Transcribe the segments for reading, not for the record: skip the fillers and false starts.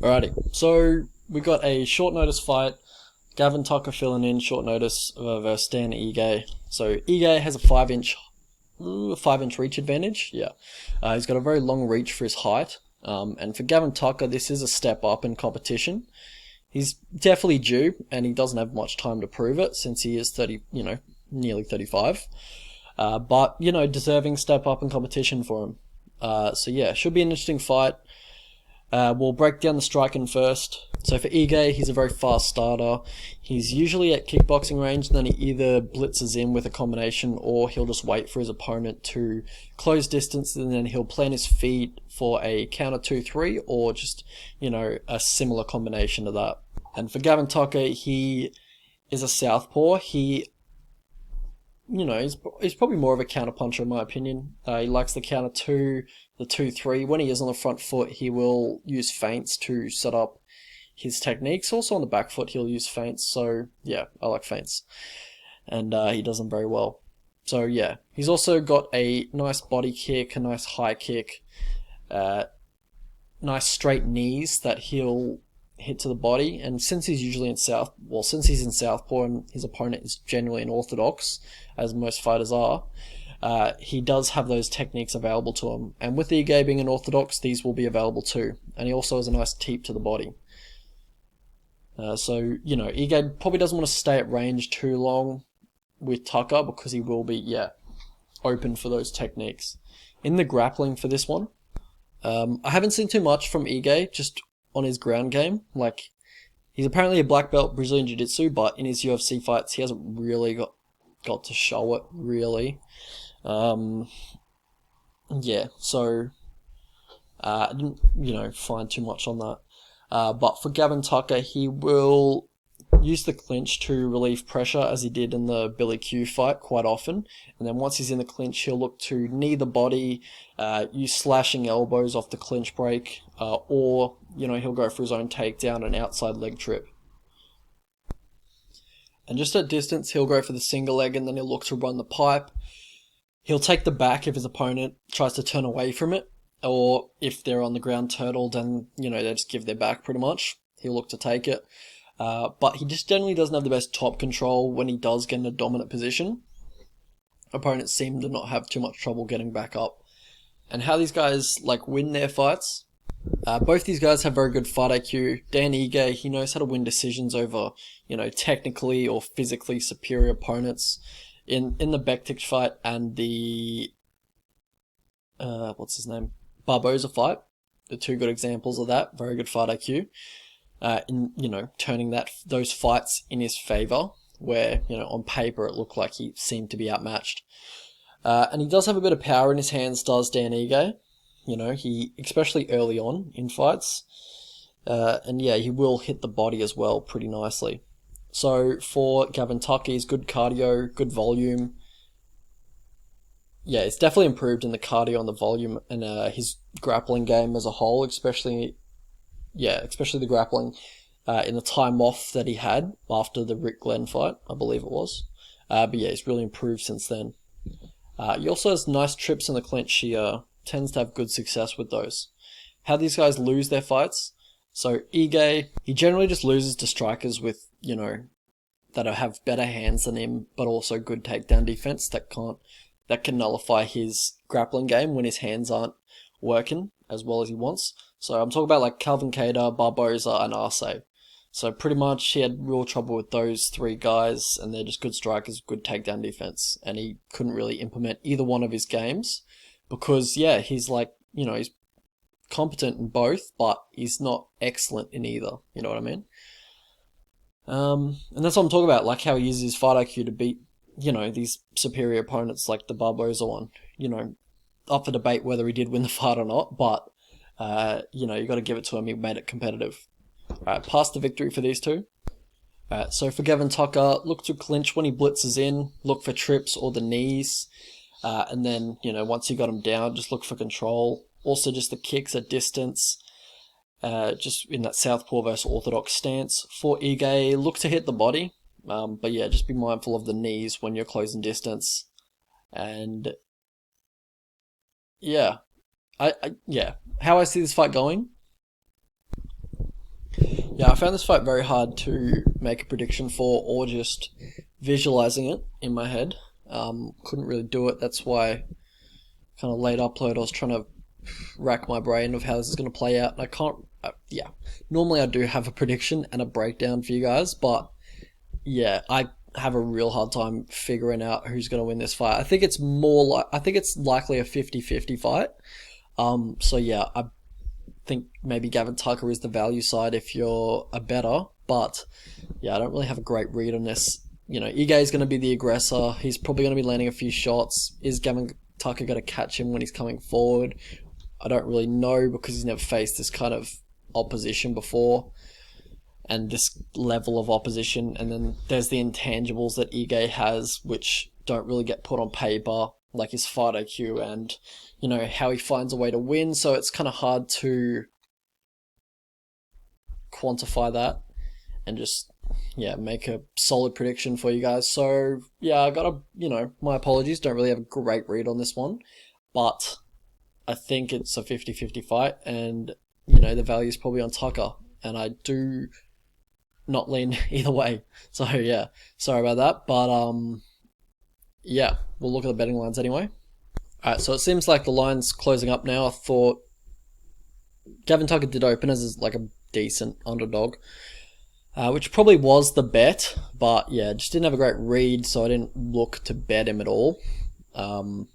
Alrighty, so we got a short notice fight. Gavin Tucker filling in short notice versus Dan Ige. So Ige has a 5-inch reach advantage. Yeah, he's got a very long reach for his height. And for Gavin Tucker, this is a step up in competition. He's definitely due, and he doesn't have much time to prove it since he is 30, nearly 35. But deserving step up in competition for him. So yeah, should be an interesting fight. We'll break down the striking first. So for Ige, he's a very fast starter. He's usually at kickboxing range, and then he either blitzes in with a combination, or he'll just wait for his opponent to close distance, and then he'll plant his feet for a counter 2-3, or just, a similar combination to that. And for Gavin Tucker, he is a southpaw. He's probably more of a counter puncher in my opinion. He likes the counter 2, the 2-3. When he is on the front foot, he will use feints to set up his techniques. Also on the back foot, he'll use feints. So yeah, I like feints, and he does them very well. So yeah, he's also got a nice body kick, a nice high kick, nice straight knees that he'll hit to the body. And since he's in southpaw and his opponent is generally an orthodox, as most fighters are, he does have those techniques available to him. And with Ige being an orthodox, these will be available too. And he also has a nice teep to the body. Ige probably doesn't want to stay at range too long with Tucker because he will be, open for those techniques. In the grappling for this one, I haven't seen too much from Ige, just on his ground game. Like, he's apparently a black belt Brazilian Jiu-Jitsu, but in his UFC fights, he hasn't really got to show it, really. I didn't, find too much on that. But for Gavin Tucker, he will use the clinch to relieve pressure, as he did in the Billy Q fight quite often. And then once he's in the clinch, he'll look to knee the body, use slashing elbows off the clinch break, or he'll go for his own takedown and outside leg trip. And just at distance, he'll go for the single leg, and then he'll look to run the pipe. He'll take the back if his opponent tries to turn away from it, or if they're on the ground turtled and, they just give their back pretty much. He'll look to take it. But he just generally doesn't have the best top control when he does get in a dominant position. Opponents seem to not have too much trouble getting back up. And how these guys, win their fights, both these guys have very good fight IQ. Dan Ige, he knows how to win decisions over, technically or physically superior opponents. In the Bektic fight and the, Barboza fight, the two good examples of that, very good fight IQ. Turning those fights in his favor, where, on paper it looked like he seemed to be outmatched. And he does have a bit of power in his hands, does Dan Ige. He, especially early on in fights. He will hit the body as well pretty nicely. So for Gavin Tucker, he's good cardio, good volume. Yeah, it's definitely improved in the cardio and the volume, and his grappling game as a whole, especially the grappling in the time off that he had after the Rick Glenn fight, I believe it was. He's really improved since then. He also has nice trips in the clinch. He tends to have good success with those. How these guys lose their fights? So Ige, he generally just loses to strikers with, that have better hands than him, but also good takedown defense that can nullify his grappling game when his hands aren't working as well as he wants. So I'm talking about Calvin Kattar, Barboza, and Arce. So pretty much he had real trouble with those three guys, and they're just good strikers, good takedown defense, and he couldn't really implement either one of his games because, he's he's competent in both, but he's not excellent in either. You know what I mean? And that's what I'm talking about, how he uses his fight IQ to beat, these superior opponents like the Barboza one. Up for debate whether he did win the fight or not, but, you got to give it to him. He made it competitive. Alright, past the victory for these two. Alright, so for Gavin Tucker, look to clinch when he blitzes in, look for trips or the knees, and then, once you got him down, just look for control. Also, just the kicks at distance, just in that southpaw versus orthodox stance. For Ige, look to hit the body, just be mindful of the knees when you're closing distance. And how I see this fight going, Yeah, I found this fight very hard to make a prediction for, or just visualizing it in my head. Couldn't really do it. That's why kind of late upload. I was trying to rack my brain of how this is going to play out, and I can't. Yeah, normally I do have a prediction and a breakdown for you guys, but yeah, I have a real hard time figuring out who's going to win this fight. I think it's more like I think it's likely a 50-50 fight. So yeah, I think maybe Gavin Tucker is the value side if you're a better, but yeah, I don't really have a great read on this. Ige is going to be the aggressor. He's probably going to be landing a few shots. Is Gavin Tucker going to catch him when he's coming forward? I don't really know because he's never faced this kind of opposition before and this level of opposition. And then there's the intangibles that Ige has, which don't really get put on paper, like his fight IQ and, how he finds a way to win. So it's kind of hard to quantify that and just, make a solid prediction for you guys. So, I got my apologies. Don't really have a great read on this one, but I think it's a 50-50 fight and, the value is probably on Tucker. And I do not lean either way. So, sorry about that. But, we'll look at the betting lines anyway. Alright, so it seems like the line's closing up now. I thought Gavin Tucker did open as like a decent underdog, which probably was the bet, but just didn't have a great read, so I didn't look to bet him at all. But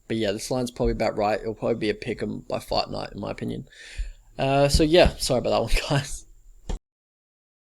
this line's probably about right. It'll probably be a pick 'em by fight night, in my opinion. Sorry about that one, guys.